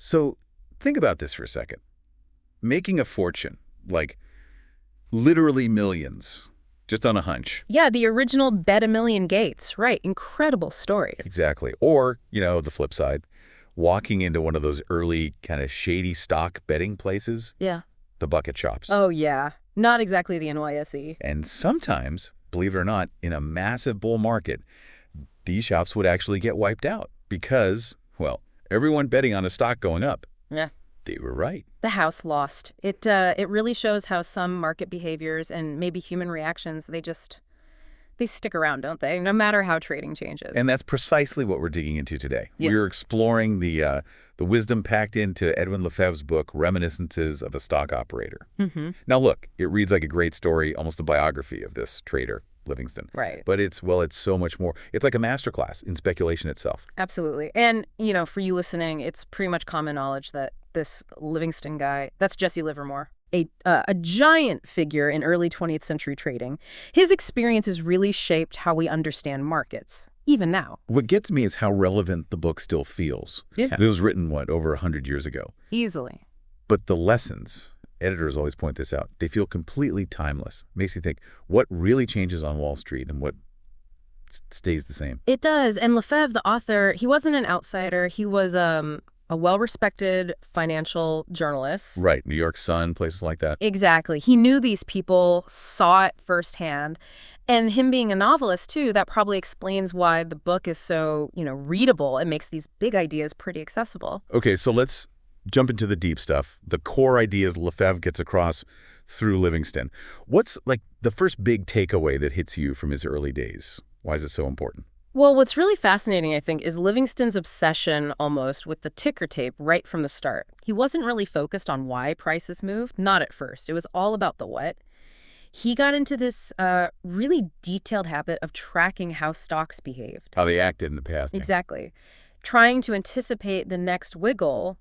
So think about this for a second. Making a fortune, like literally millions, just on a hunch. Yeah, the original Bet a Million Gates. Right, incredible stories. Exactly. Or, the flip side, walking into one of those early kind of shady stock betting places, Yeah. the bucket shops. Oh, yeah. Not exactly the NYSE. And sometimes, believe it or not, in a massive bull market, these shops would actually get wiped out because, well, everyone betting on a stock going up. Yeah. They were right. The house lost. It really shows how some market behaviors and maybe human reactions, they stick around, don't they? No matter how trading changes. And that's precisely what we're digging into today. Yeah. We're exploring the wisdom packed into Edwin Lefèvre's book, Reminiscences of a Stock Operator. Mm-hmm. Now, look, it reads like a great story, almost a biography of this trader, Livingston. Right. But it's so much more. It's like a masterclass in speculation itself. Absolutely. And, for you listening, it's pretty much common knowledge that this Livingston guy, that's Jesse Livermore, a giant figure in early 20th century trading. His experiences really shaped how we understand markets, even now. What gets me is how relevant the book still feels. Yeah. It was written, over 100 years ago. Easily. But the lessons, editors always point this out, they feel completely timeless. Makes you think, what really changes on Wall Street and what stays the same? It does. And Lefèvre, the author, he wasn't an outsider. He was a well-respected financial journalist. Right. New York Sun, places like that. Exactly. He knew these people, saw it firsthand. And him being a novelist, too, that probably explains why the book is so, readable. It makes these big ideas pretty accessible. Okay, so let's jump into the deep stuff. The core ideas Lefèvre gets across through Livingston. What's, the first big takeaway that hits you from his early days? Why is it so important? Well, what's really fascinating, I think, is Livingston's obsession almost with the ticker tape right from the start. He wasn't really focused on why prices moved, not at first. It was all about the what. He got into this really detailed habit of tracking how stocks behaved. How they acted in the past. Exactly. Trying to anticipate the next wiggle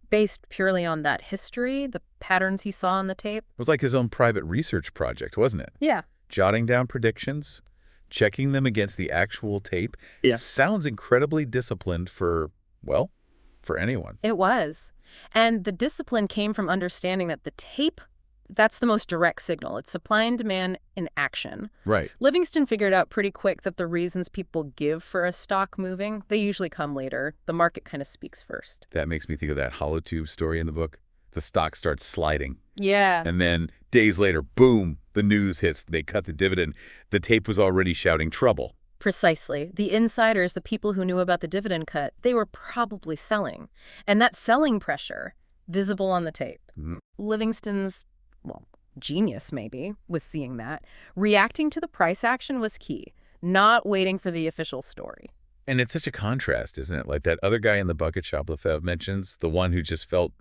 based purely on that history, the patterns he saw on the tape. It was like his own private research project, wasn't it? Yeah. Jotting down predictions, checking them against the actual tape. Yeah. Sounds incredibly disciplined for anyone. It was. And the discipline came from understanding that the tape, that's the most direct signal. It's supply and demand in action. Right. Livingston figured out pretty quick that the reasons people give for a stock moving, they usually come later. The market kind of speaks first. That makes me think of that holotube story in the book. The stock starts sliding. Yeah. And then days later, boom, the news hits. They cut the dividend. The tape was already shouting trouble. Precisely. The insiders, the people who knew about the dividend cut, they were probably selling. And that selling pressure, visible on the tape. Mm-hmm. Livingston's, genius maybe, was seeing that. Reacting to the price action was key, not waiting for the official story. And it's such a contrast, isn't it? Like that other guy in the bucket shop Lefèvre mentions, the one who just felt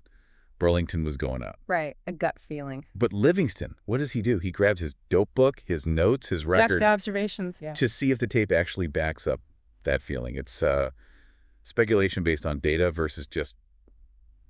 Burlington was going up. Right, a gut feeling. But Livingston, what does he do? He grabs his dope book, his notes, his record. That's the observations, yeah. To see if the tape actually backs up that feeling. It's speculation based on data versus just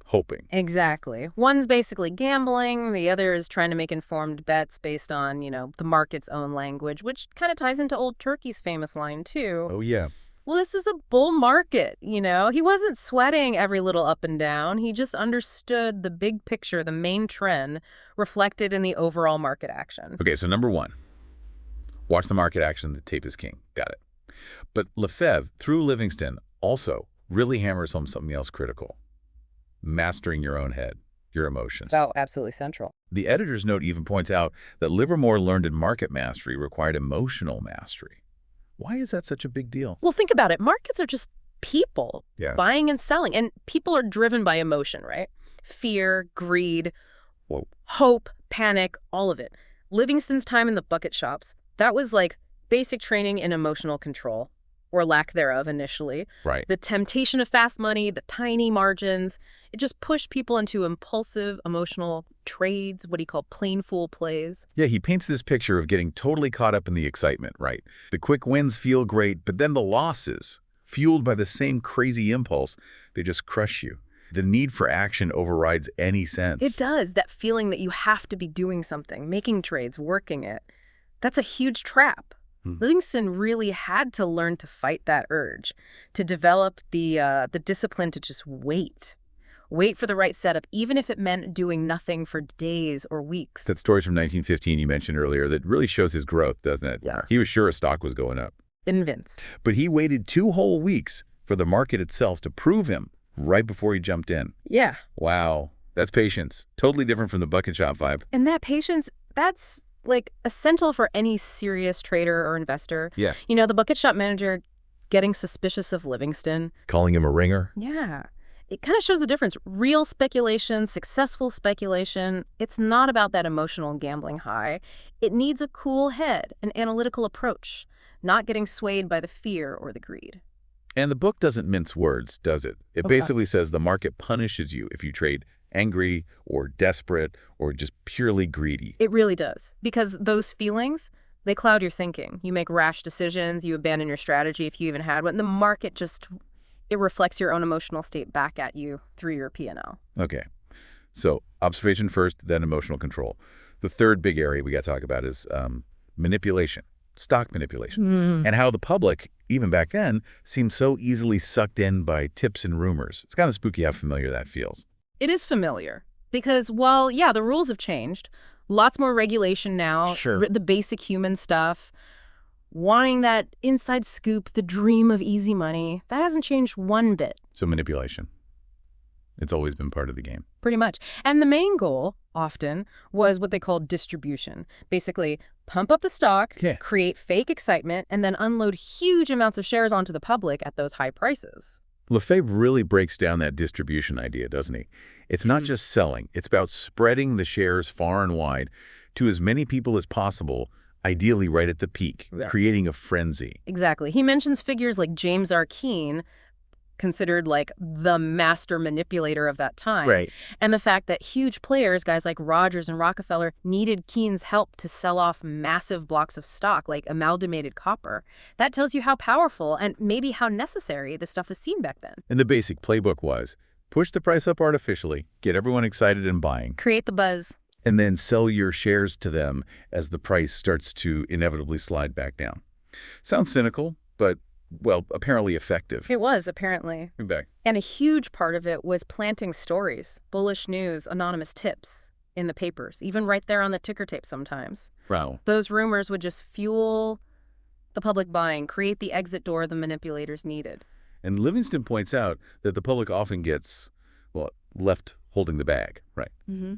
hoping. Exactly. One's basically gambling. The other is trying to make informed bets based on, the market's own language, which kind of ties into Old Turkey's famous line, too. Oh, yeah. Well, this is a bull market, He wasn't sweating every little up and down. He just understood the big picture, the main trend reflected in the overall market action. Okay, so number one, watch the market action. The tape is king. Got it. But Lefèvre, through Livingston, also really hammers home something else critical. Mastering your own head, your emotions. Oh, absolutely central. The editor's note even points out that Livermore learned in market mastery required emotional mastery. Why is that such a big deal? Well, think about it. Markets are just people buying and selling. And people are driven by emotion, right? Fear, greed, hope, panic, all of it. Livingston's time in the bucket shops, that was like basic training in emotional control, or lack thereof initially. Right. The temptation of fast money, the tiny margins, it just pushed people into impulsive, emotional trades, what he called plain fool plays. Yeah, he paints this picture of getting totally caught up in the excitement, right? The quick wins feel great, but then the losses, fueled by the same crazy impulse, they just crush you. The need for action overrides any sense. It does. That feeling that you have to be doing something, making trades, working it. That's a huge trap. Livingston really had to learn to fight that urge, to develop the discipline to just wait. Wait for the right setup, even if it meant doing nothing for days or weeks. That story from 1915 you mentioned earlier that really shows his growth, doesn't it? Yeah. He was sure a stock was going up. Convinced. But he waited 2 whole weeks for the market itself to prove him right before he jumped in. Yeah. Wow. That's patience. Totally different from the bucket shop vibe. And that patience, that's like essential for any serious trader or investor. Yeah. You know, the bucket shop manager getting suspicious of Livingston. Calling him a ringer. Yeah. It kind of shows the difference. Real speculation, successful speculation, it's not about that emotional gambling high. It needs a cool head, an analytical approach, not getting swayed by the fear or the greed. And the book doesn't mince words, does it? It basically says the market punishes you if you trade angry or desperate or just purely greedy. It really does. Because those feelings, they cloud your thinking. You make rash decisions, you abandon your strategy if you even had one. The market just, it reflects your own emotional state back at you through your P&L. Okay. So observation first, then emotional control. The third big area we got to talk about is manipulation, stock manipulation, and how the public, even back then, seemed so easily sucked in by tips and rumors. It's kind of spooky how familiar that feels. It is familiar because, while, yeah, the rules have changed, lots more regulation now, Sure. The basic human stuff, wanting that inside scoop, the dream of easy money, that hasn't changed one bit. So manipulation. It's always been part of the game. Pretty much. And the main goal, often, was what they called distribution. Basically, pump up the stock, create fake excitement, and then unload huge amounts of shares onto the public at those high prices. Lefèvre really breaks down that distribution idea, doesn't he? It's not just selling. It's about spreading the shares far and wide to as many people as possible, ideally right at the peak, creating a frenzy. Exactly. He mentions figures like James R. Keene, considered like the master manipulator of that time. Right. And the fact that huge players, guys like Rogers and Rockefeller, needed Keene's help to sell off massive blocks of stock like amalgamated copper. That tells you how powerful and maybe how necessary this stuff was seen back then. And the basic playbook was push the price up artificially, get everyone excited and buying. Create the buzz. And then sell your shares to them as the price starts to inevitably slide back down. Sounds cynical, but well, apparently effective. It was, apparently. Back. And a huge part of it was planting stories, bullish news, anonymous tips in the papers, even right there on the ticker tape sometimes. Wow. Those rumors would just fuel the public buying, create the exit door the manipulators needed. And Livingston points out that the public often gets, well, left holding the bag, right?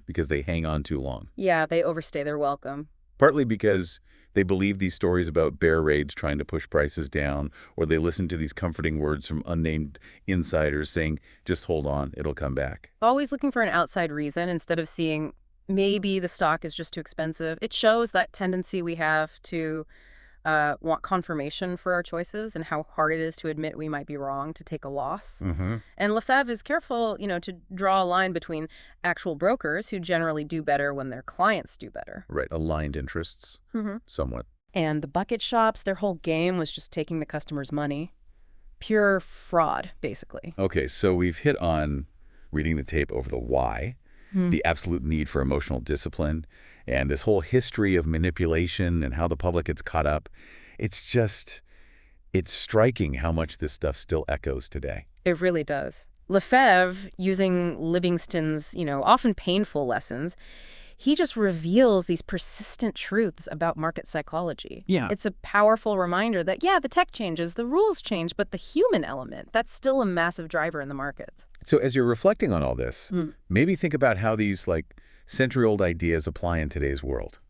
Because they hang on too long. Yeah, they overstay their welcome. Partly because they believe these stories about bear raids trying to push prices down, or they listen to these comforting words from unnamed insiders saying, just hold on, it'll come back. Always looking for an outside reason instead of seeing maybe the stock is just too expensive. It shows that tendency we have to want confirmation for our choices and how hard it is to admit we might be wrong, to take a loss. And Lefèvre is careful, to draw a line between actual brokers who generally do better when their clients do better. Right, aligned interests, somewhat. And the bucket shops, their whole game was just taking the customer's money. Pure fraud, basically. Okay, so we've hit on reading the tape over the why, the absolute need for emotional discipline, and this whole history of manipulation and how the public gets caught up. It's striking how much this stuff still echoes today. It really does. Lefèvre, using Livingston's, often painful lessons, he just reveals these persistent truths about market psychology. Yeah. It's a powerful reminder that, yeah, the tech changes, the rules change, but the human element, that's still a massive driver in the markets. So as you're reflecting on all this, maybe think about how these century-old ideas apply in today's world.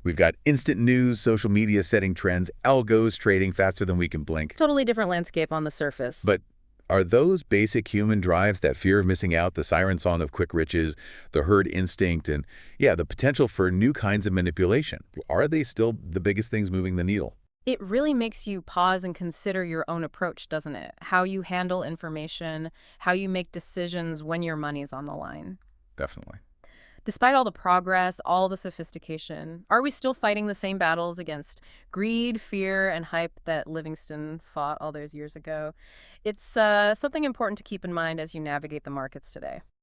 We've got instant news, social media setting trends, algos trading faster than we can blink. Totally different landscape on the surface. But are those basic human drives, that fear of missing out, the siren song of quick riches, the herd instinct, and the potential for new kinds of manipulation, are they still the biggest things moving the needle? It really makes you pause and consider your own approach, doesn't it? How you handle information, how you make decisions when your money's on the line. Definitely. Despite all the progress, all the sophistication, are we still fighting the same battles against greed, fear, and hype that Livingston fought all those years ago? It's something important to keep in mind as you navigate the markets today.